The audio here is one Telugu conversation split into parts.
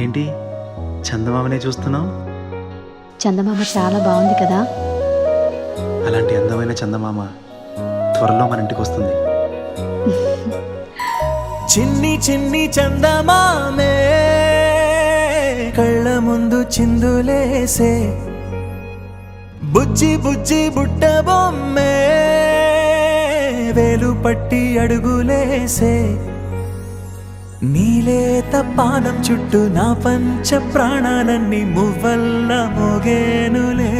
ఏంటి చందమామనే చూస్తున్నావు? చందమామ చాలా బాగుంది కదా. అలాంటి అందమైన చందమామ త్వరలో మన ఇంటికి వస్తుంది. చిన్ని చిన్ని చందమామే కళ్ళ ముందు చిందులేసే, బుజ్జి బుజ్జి బుట్ట బొమ్మే వేలు పట్టి అడుగులేసే, నీలేత పానం చుట్టూ నా పంచ ప్రాణాలన్నీ మువ్వల్ల మోగేనులే,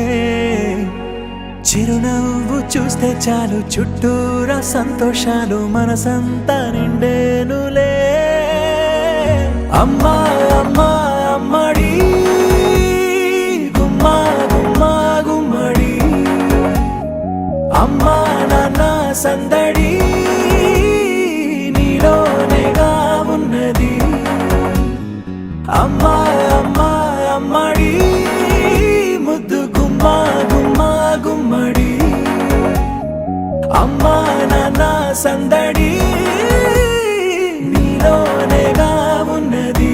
చిరునవ్వు చూస్తే చాలు చుట్టూరా సంతోషాలు మనసంతా నిండేనులే. అమ్మా అమ్మా అమ్మడి గుమ్మా గుమ్మా గుమ్మడి, అమ్మా నాన్న సందడి నీలోనేగా ఉన్నది. అమ్మా అమ్మా అమ్మడి ముద్దు గుమ్మా గుమ్మా గుమ్మడి, అమ్మా నాన్న సందడి నీలోనేగా ఉన్నది.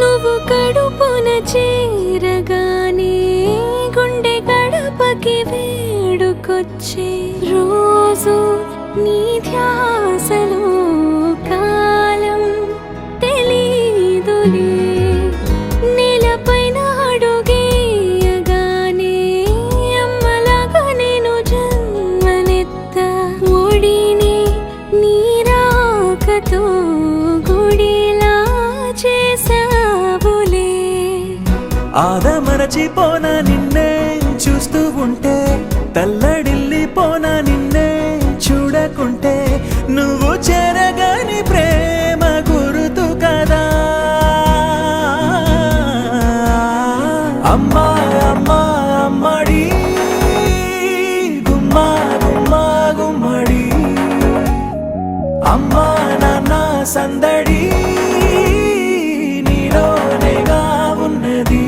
నువ్వు కడుపున చేరగానే గుండె గడపకి వేడుకొచ్చే, రోజు నీ ధ్యాసలో కాలం తెలీదులే, నేలపైన అడుగేయగానే అమ్మలాగా నేను జన్మనెత్త, ఒడిని నీ రాకతో గుడిలా చేసావులే. ఆదమరచిపోనా నిన్నే చూస్తూ ఉంటే, తల్లడిల్లిపోనా నిన్నే చూడకుంటే, నువ్వు చెరగని ప్రేమ గురుతు కదా. అమ్మా అమ్మా అమ్మడి గుమ్మా గుమ్మా గుమ్మడి, అమ్మా నాన్న సందడి నీలోనేగా ఉన్నది.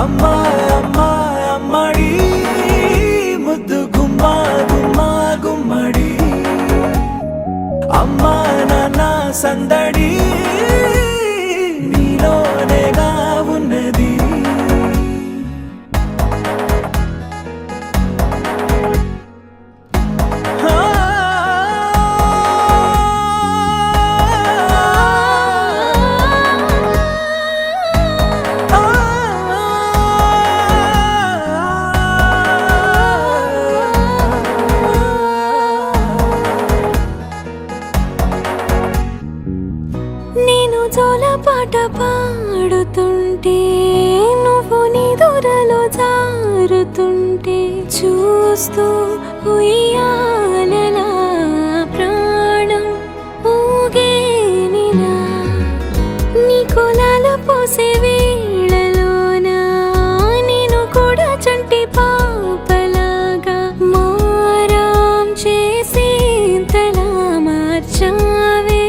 అమ్మా అమ్మా అమ్మడి ముద్దు గుమ్మా గుమ్మా గుమ్మడి, అమ్మా నాన్న సందడి నీలోనేగా ఉన్నది. నేను జోలపాట పాడుతుంటే, నువ్వు నీ దూరలో జారుతుంటే, చూస్తూ ఉయ్యాలలా ప్రాణం ఊగేనిలా, నీ కులాల పోసే వేళలోన నేను కూడా చంటి పాపలాగా మారాం చేసేంతలా మార్చావే.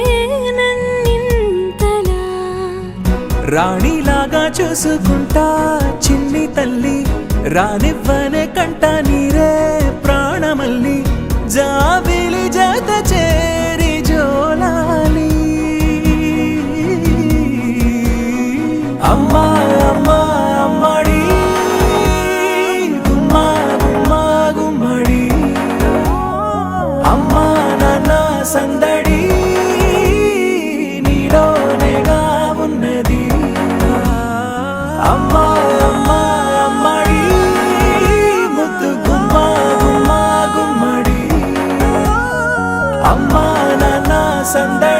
రాణిలాగా చూసుకుంటా చిన్ని తల్లి, రానివ్వనే కంట నీరే ప్రాణమల్లి, జాబిలి జత చేరి జోలాలి. అమ్మా అమ్మా అమ్మడి గుమ్మా గుమ్మా గుమ్మడి, అమ్మా నాన్న సందడి నీలోనేగా ఉన్నది. అమ్మా అమ్మా అమ్మడి ముద్దు గుమ్మా గుమ్మా గుమ్మడి, అమ్మా నాన్న సందడి